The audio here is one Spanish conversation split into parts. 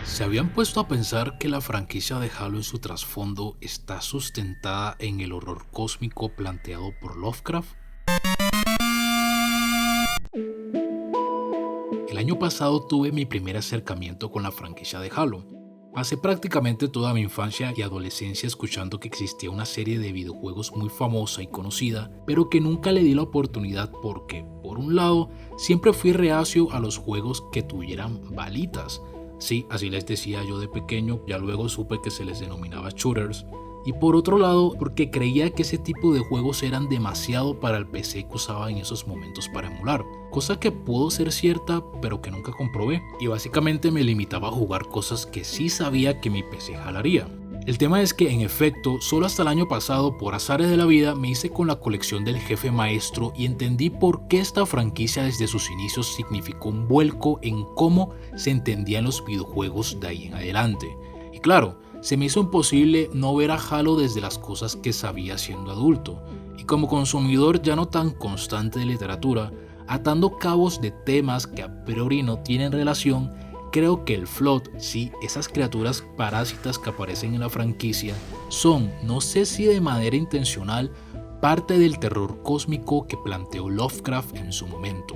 ¿Se habían puesto a pensar que la franquicia de Halo en su trasfondo está sustentada en el horror cósmico planteado por Lovecraft? El año pasado tuve mi primer acercamiento con la franquicia de Halo. Pasé prácticamente toda mi infancia y adolescencia escuchando que existía una serie de videojuegos muy famosa y conocida, pero que nunca le di la oportunidad porque, por un lado, siempre fui reacio a los juegos que tuvieran balitas. Sí, así les decía yo de pequeño, ya luego supe que se les denominaba shooters. Y por otro lado, porque creía que ese tipo de juegos eran demasiado para el PC que usaba en esos momentos para emular, cosa que pudo ser cierta pero que nunca comprobé, y básicamente me limitaba a jugar cosas que sí sabía que mi PC jalaría. El tema es que en efecto, solo hasta el año pasado, por azares de la vida, me hice con la colección del Jefe Maestro y entendí por qué esta franquicia desde sus inicios significó un vuelco en cómo se entendían los videojuegos de ahí en adelante. Y claro, se me hizo imposible no ver a Halo desde las cosas que sabía siendo adulto, y como consumidor ya no tan constante de literatura, atando cabos de temas que a priori no tienen relación, creo que el Flood, sí, esas criaturas parásitas que aparecen en la franquicia, son, no sé si de manera intencional, parte del terror cósmico que planteó Lovecraft en su momento.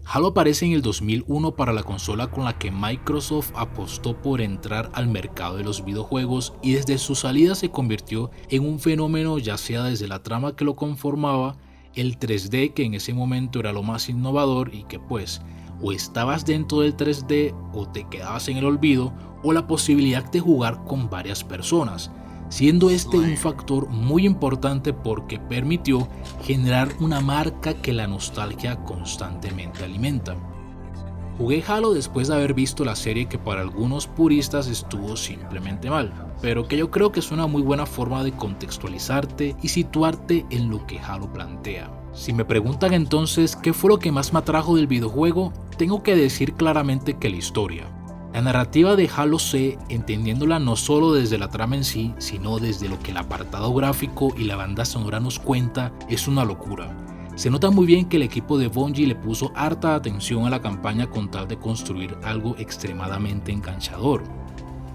Halo aparece en el 2001 para la consola con la que Microsoft apostó por entrar al mercado de los videojuegos y desde su salida se convirtió en un fenómeno, ya sea desde la trama que lo conformaba, el 3D que en ese momento era lo más innovador y que pues o estabas dentro del 3D o te quedabas en el olvido, o la posibilidad de jugar con varias personas, siendo este un factor muy importante porque permitió generar una marca que la nostalgia constantemente alimenta. Jugué Halo después de haber visto la serie que para algunos puristas estuvo simplemente mal, pero que yo creo que es una muy buena forma de contextualizarte y situarte en lo que Halo plantea. Si me preguntan entonces qué fue lo que más me atrajo del videojuego, tengo que decir claramente que la historia. La narrativa de Halo C, entendiéndola no solo desde la trama en sí, sino desde lo que el apartado gráfico y la banda sonora nos cuenta, es una locura. Se nota muy bien que el equipo de Bungie le puso harta atención a la campaña con tal de construir algo extremadamente enganchador.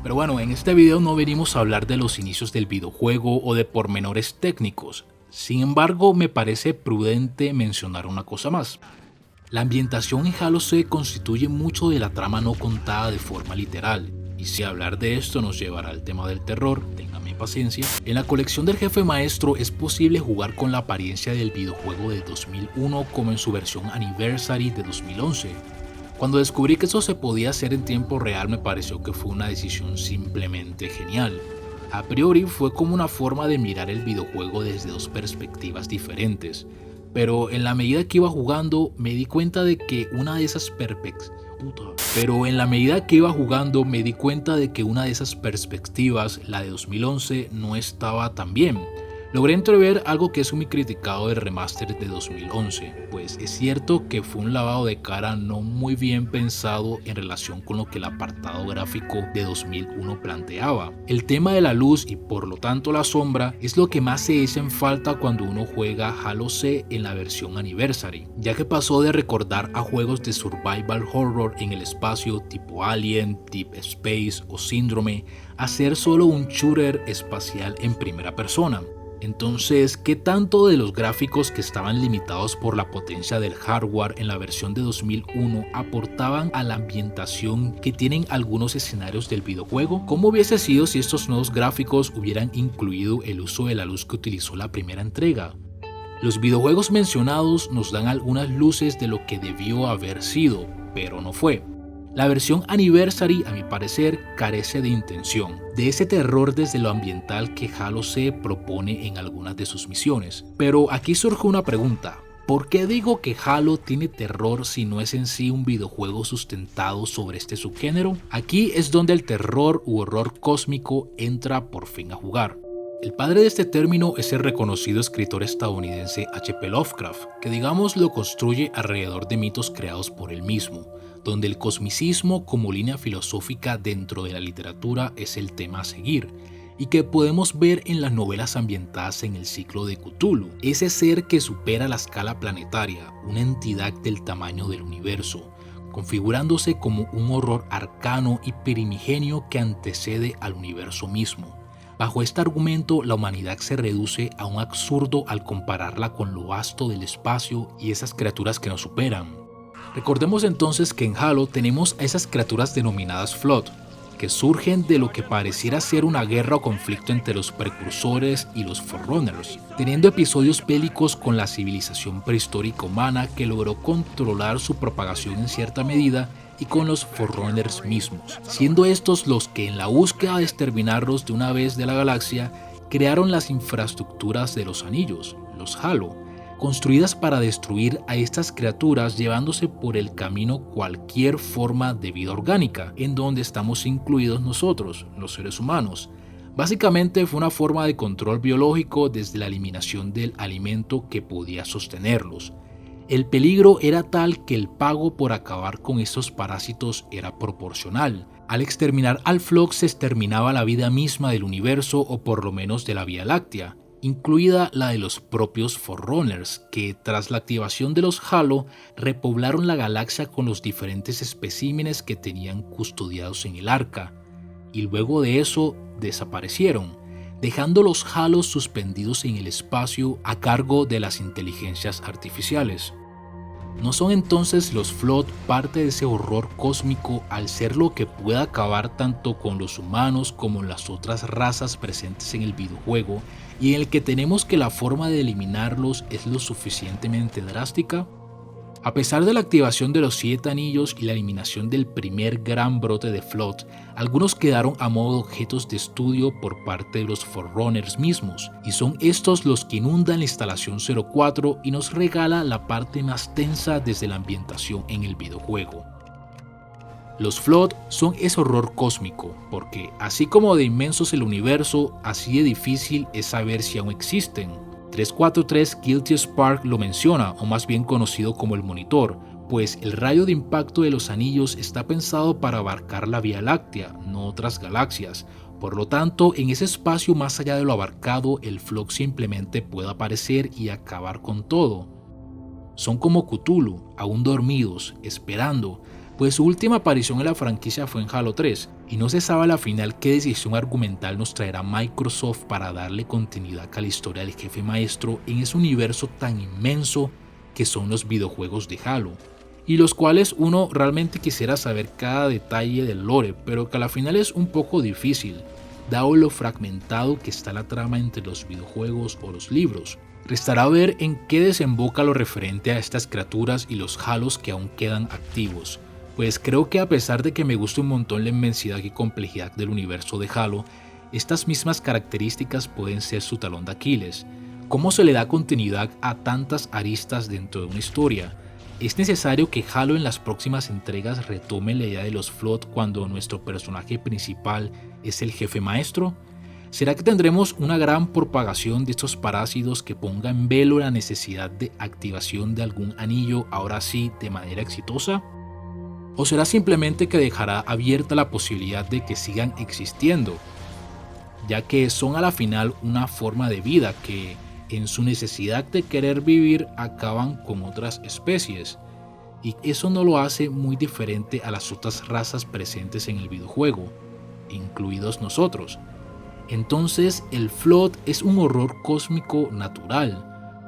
Pero bueno, en este video no venimos a hablar de los inicios del videojuego o de pormenores técnicos. Sin embargo, me parece prudente mencionar una cosa más. La ambientación en Halo C constituye mucho de la trama no contada de forma literal, y si hablar de esto nos llevará al tema del terror, ténganme paciencia. En la colección del Jefe Maestro es posible jugar con la apariencia del videojuego de 2001 como en su versión Anniversary de 2011. Cuando descubrí que eso se podía hacer en tiempo real me pareció que fue una decisión simplemente genial. A priori fue como una forma de mirar el videojuego desde dos perspectivas diferentes. Pero en la medida que iba jugando me di cuenta de que una de esas perspectivas, la de 2011, no estaba tan bien. Logré entrever algo que es muy criticado del remaster de 2011, pues es cierto que fue un lavado de cara no muy bien pensado en relación con lo que el apartado gráfico de 2001 planteaba. El tema de la luz y por lo tanto la sombra es lo que más se echa en falta cuando uno juega Halo C en la versión Anniversary, ya que pasó de recordar a juegos de survival horror en el espacio tipo Alien, Deep Space o Síndrome a ser solo un shooter espacial en primera persona. Entonces, ¿qué tanto de los gráficos que estaban limitados por la potencia del hardware en la versión de 2001 aportaban a la ambientación que tienen algunos escenarios del videojuego? ¿Cómo hubiese sido si estos nuevos gráficos hubieran incluido el uso de la luz que utilizó la primera entrega? Los videojuegos mencionados nos dan algunas luces de lo que debió haber sido, pero no fue. La versión Anniversary, a mi parecer, carece de intención, de ese terror desde lo ambiental que Halo C propone en algunas de sus misiones. Pero aquí surge una pregunta. ¿Por qué digo que Halo tiene terror si no es en sí un videojuego sustentado sobre este subgénero? Aquí es donde el terror u horror cósmico entra por fin a jugar. El padre de este término es el reconocido escritor estadounidense H.P. Lovecraft, que digamos lo construye alrededor de mitos creados por él mismo, donde el cosmicismo como línea filosófica dentro de la literatura es el tema a seguir, y que podemos ver en las novelas ambientadas en el ciclo de Cthulhu, ese ser que supera la escala planetaria, una entidad del tamaño del universo, configurándose como un horror arcano y primigenio que antecede al universo mismo. Bajo este argumento, la humanidad se reduce a un absurdo al compararla con lo vasto del espacio y esas criaturas que nos superan. Recordemos entonces que en Halo tenemos a esas criaturas denominadas Flood, que surgen de lo que pareciera ser una guerra o conflicto entre los precursores y los Forerunners, teniendo episodios bélicos con la civilización prehistórica humana que logró controlar su propagación en cierta medida y con los Forerunners mismos, siendo estos los que en la búsqueda de exterminarlos de una vez de la galaxia crearon las infraestructuras de los anillos, los Halo, construidas para destruir a estas criaturas llevándose por el camino cualquier forma de vida orgánica, en donde estamos incluidos nosotros, los seres humanos. Básicamente fue una forma de control biológico desde la eliminación del alimento que podía sostenerlos. El peligro era tal que el pago por acabar con estos parásitos era proporcional. Al exterminar al Flood se exterminaba la vida misma del universo o por lo menos de la Vía Láctea, incluida la de los propios Forerunners, que tras la activación de los Halo repoblaron la galaxia con los diferentes especímenes que tenían custodiados en el arca, y luego de eso desaparecieron, dejando los Halos suspendidos en el espacio a cargo de las inteligencias artificiales. ¿No son entonces los Flood parte de ese horror cósmico al ser lo que puede acabar tanto con los humanos como las otras razas presentes en el videojuego y en el que tenemos que la forma de eliminarlos es lo suficientemente drástica? A pesar de la activación de los 7 anillos y la eliminación del primer gran brote de Flood, algunos quedaron a modo de objetos de estudio por parte de los Forerunners mismos, y son estos los que inundan la instalación 04 y nos regala la parte más tensa desde la ambientación en el videojuego. Los Flood son ese horror cósmico, porque así como de inmenso es el universo, así de difícil es saber si aún existen. 343 Guilty Spark lo menciona, o más bien conocido como el Monitor, pues el radio de impacto de los anillos está pensado para abarcar la Vía Láctea, no otras galaxias. Por lo tanto, en ese espacio más allá de lo abarcado, el Flood simplemente puede aparecer y acabar con todo. Son como Cthulhu, aún dormidos, esperando, pues su última aparición en la franquicia fue en Halo 3, y no se sabe a la final qué decisión argumental nos traerá Microsoft para darle continuidad a la historia del jefe maestro en ese universo tan inmenso que son los videojuegos de Halo, y los cuales uno realmente quisiera saber cada detalle del lore, pero que a la final es un poco difícil, dado lo fragmentado que está la trama entre los videojuegos o los libros. Restará ver en qué desemboca lo referente a estas criaturas y los Halos que aún quedan activos. Pues creo que a pesar de que me gusta un montón la inmensidad y complejidad del universo de Halo, estas mismas características pueden ser su talón de Aquiles. ¿Cómo se le da continuidad a tantas aristas dentro de una historia? ¿Es necesario que Halo en las próximas entregas retome la idea de los Flood cuando nuestro personaje principal es el jefe maestro? ¿Será que tendremos una gran propagación de estos parásitos que ponga en velo la necesidad de activación de algún anillo ahora sí de manera exitosa? ¿O será simplemente que dejará abierta la posibilidad de que sigan existiendo, ya que son a la final una forma de vida que, en su necesidad de querer vivir, acaban con otras especies? Y eso no lo hace muy diferente a las otras razas presentes en el videojuego, incluidos nosotros. Entonces el Flood es un horror cósmico natural,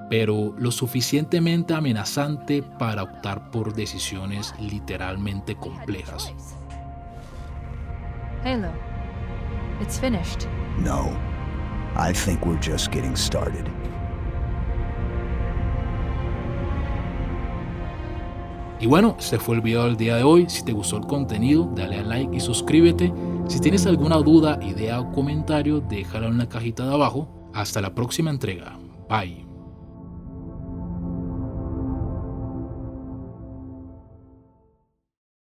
pero lo suficientemente amenazante para optar por decisiones literalmente complejas. Halo, it's finished. No, I think we're just getting started. Y bueno, este fue el video del día de hoy. Si te gustó el contenido, dale a like y suscríbete. Si tienes alguna duda, idea o comentario, déjalo en la cajita de abajo. Hasta la próxima entrega. Bye.